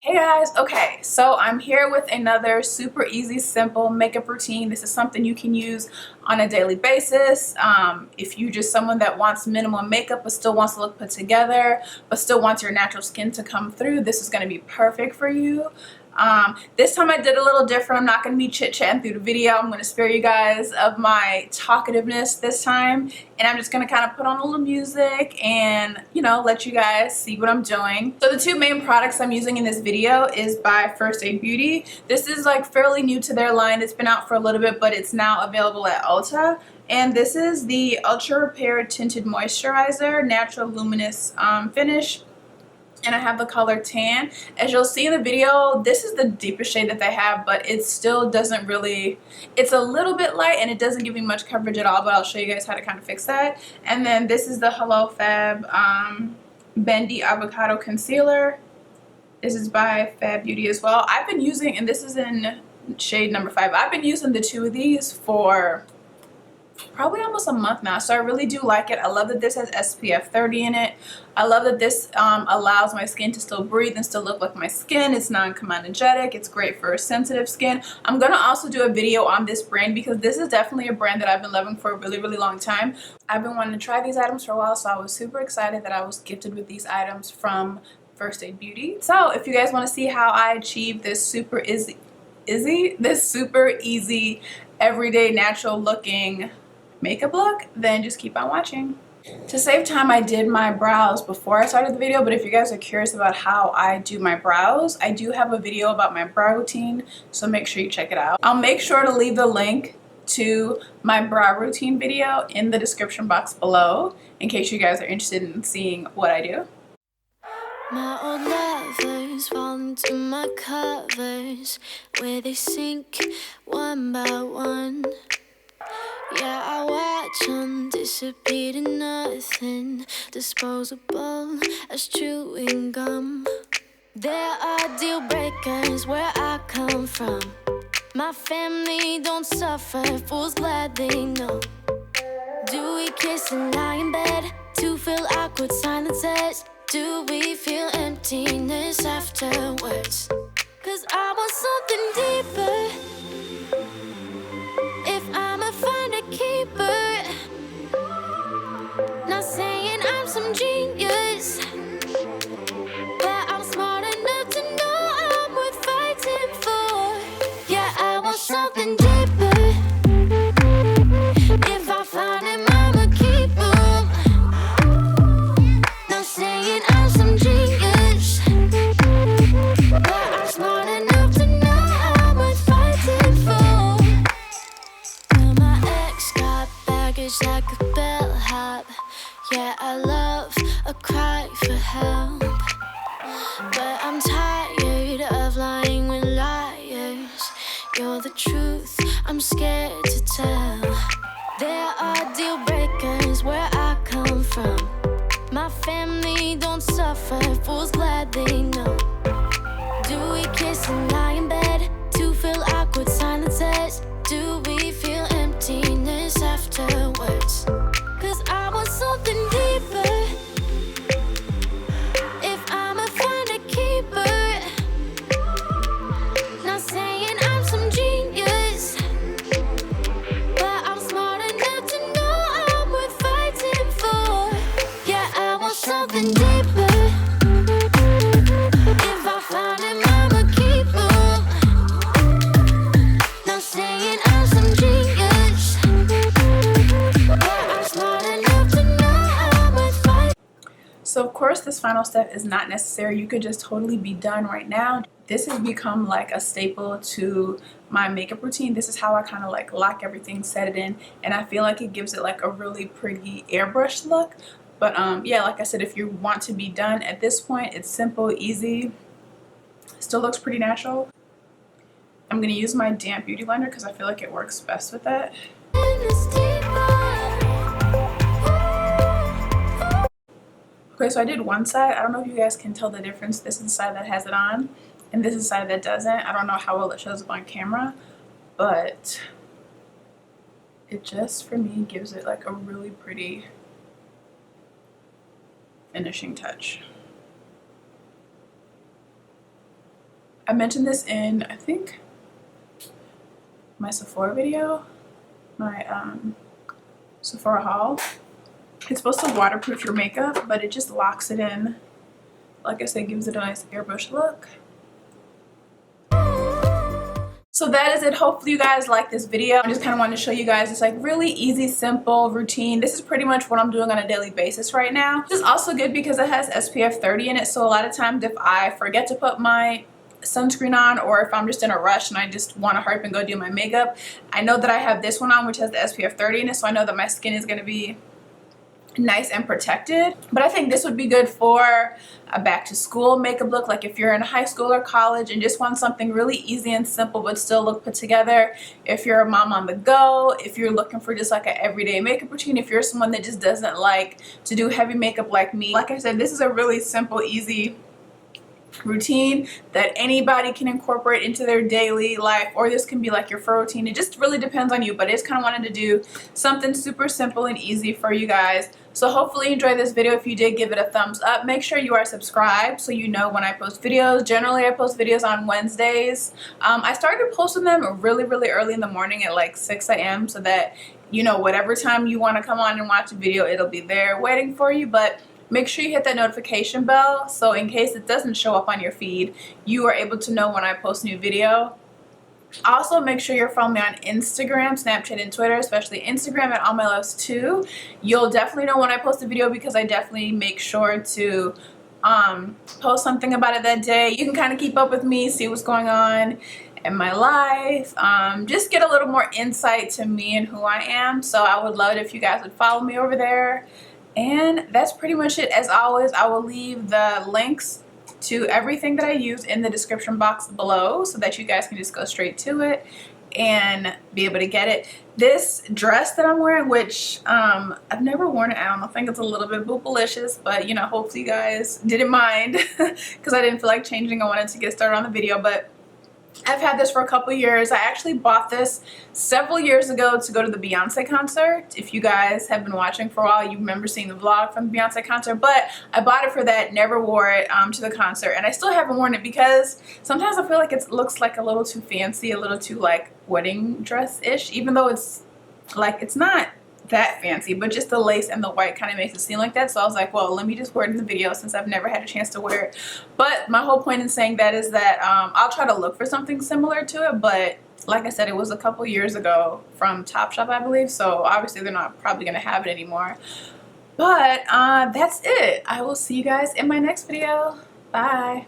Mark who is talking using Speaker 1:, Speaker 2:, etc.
Speaker 1: Hey guys, okay, so I'm here with another super easy, simple makeup routine. This is something you can use on a daily basis. If you're just someone that wants minimal makeup but still wants to look put together, but still wants your natural skin to come through, this is going to be perfect for you. This time I did a little different. I'm not going to be chit-chatting through the video. I'm going to spare you guys of my talkativeness this time, and I'm just going to kind of put on a little music and, you know, let you guys see what I'm doing. So the two main products I'm using in this video is by First Aid Beauty. This is like fairly new to their line. It's been out for a little bit, but it's now available at Ulta. And this is the Ultra Repair Tinted Moisturizer, Natural Luminous Finish. And I have the color tan. As you'll see in the video, this is the deepest shade that they have, but it still doesn't really, it's a little bit light and it doesn't give me much coverage at all, but I'll show you guys how to kind of fix that. And then this is the Hello Fab Bendy Avocado Concealer. This is by Fab Beauty as well. I've been using, and this is in shade number 5, I've been using the two of these for probably almost a month now, so I really do like it. I love that this has SPF 30 in it. I love that this allows my skin to still breathe and still look like my skin. It's non-comedogenic. It's great for sensitive skin. I'm gonna also do a video on this brand because this is definitely a brand that I've been loving for a really long time. I've been wanting to try these items for a while, so I was super excited that I was gifted with these items from First Aid Beauty. So if you guys want to see how I achieve this super easy everyday natural looking makeup look, then just keep on watching. To save time, I did my brows before I started the video, but if you guys are curious about how I do my brows, I do have a video about my brow routine, so make sure you check it out. I'll make sure to leave the link to my brow routine video in the description box below in case you guys are interested in seeing what I do.
Speaker 2: My old lovers fall into my covers where they sink one by one. Yeah, I watch them disappear to nothing, disposable as chewing gum. There are deal breakers where I come from. My family don't suffer, fools glad they know. Do we kiss and lie in bed to fill awkward silences? Do we feel emptiness afterwards? 'Cause I want something deeper. If I'ma find a keeper, not saying I'm some genius, but I'm smart enough to know I'm worth fighting for. Yeah, I want something deeper. If I find him, I'ma keep him. Not saying I'm some genius, but I'm smart enough to know I'm worth fighting for. Well, my ex got baggage like a bellhop. Yeah, I love a cry for help, but I'm tired of lying with liars. You're the truth, I'm scared to tell. There are deal breakers where I come from. My family don't suffer, fools glad they know. Do we kiss and lie in bed to fill awkward silences? Do we feel emptiness afterwards? 'Cause I want something deeper. If I'ma find a keeper, not saying I'm some genius, but I'm smart enough to know I'm worth fighting for. Yeah, I want something deeper. If I find him, I'ma keep him. Not saying I'm some genius, but I'm smart enough to know I'm worth fighting.
Speaker 1: So of course this final step is not necessary. You could just totally be done right now. This has become like a staple to my makeup routine. This is how I kind of like lock everything, set it in, and I feel like it gives it like a really pretty airbrush look. But yeah, like I said, if you want to be done at this point, it's simple, easy, still looks pretty natural. I'm gonna use my damp beauty blender because I feel like it works best with that. Okay, so I did one side. I don't know if you guys can tell the difference. This is the side that has it on, and this is the side that doesn't. I don't know how well it shows up on camera, but it just, for me, gives it like a really pretty finishing touch. I mentioned this in, I think, my Sephora video, my Sephora haul. It's supposed to waterproof your makeup, but it just locks it in. Like I said, gives it a nice airbrush look. So that is it. Hopefully you guys like this video. I just kind of wanted to show you guys this like really easy, simple routine. This is pretty much what I'm doing on a daily basis right now. This is also good because it has SPF 30 in it. So a lot of times if I forget to put my sunscreen on, or if I'm just in a rush and I just want to hurry up and go do my makeup, I know that I have this one on which has the SPF 30 in it. So I know that my skin is going to be nice and protected. But I think this would be good for a back to school makeup look, like if you're in high school or college and just want something really easy and simple but still look put together. If you're a mom on the go, if you're looking for just like an everyday makeup routine, if you're someone that just doesn't like to do heavy makeup like me. Like I said, this is a really simple, easy routine that anybody can incorporate into their daily life, or this can be like your fur routine. It just really depends on you, but I just kind of wanted to do something super simple and easy for you guys. So hopefully you enjoyed this video. If you did, give it a thumbs up. Make sure you are subscribed so you know when I post videos. Generally I post videos on Wednesdays. I started posting them really early in the morning at like 6 a.m. so that, you know, whatever time you want to come on and watch a video, it'll be there waiting for you. But make sure you hit that notification bell so in case it doesn't show up on your feed, you are able to know when I post a new video. Also, make sure you're following me on Instagram, Snapchat, and Twitter, especially Instagram at allmyloves2. You'll definitely know when I post a video because I definitely make sure to post something about it that day. You can kind of keep up with me, see what's going on in my life, just get a little more insight to me and who I am. So I would love it if you guys would follow me over there. And that's pretty much it. As always, I will leave the links to everything that I use in the description box below so that you guys can just go straight to it and be able to get it. This dress that I'm wearing, which I've never worn it out, I think it's a little bit boopalicious, but you know, hopefully you guys didn't mind because I didn't feel like changing. I wanted to get started on the video, but I've had this for a couple years. I actually bought this several years ago to go to the Beyonce concert. If you guys have been watching for a while, you remember seeing the vlog from the Beyonce concert. But I bought it for that, never wore it to the concert. And I still haven't worn it because sometimes I feel like it looks like a little too fancy, a little too like wedding dress-ish. Even though it's like, it's not that fancy, but just the lace and the white kind of makes it seem like that. So I was like, well, let me just wear it in the video since I've never had a chance to wear it. But my whole point in saying that is that I'll try to look for something similar to it, but like I said, it was a couple years ago from Topshop, I believe, so obviously they're not probably gonna have it anymore. But that's it. I will see you guys in my next video. Bye.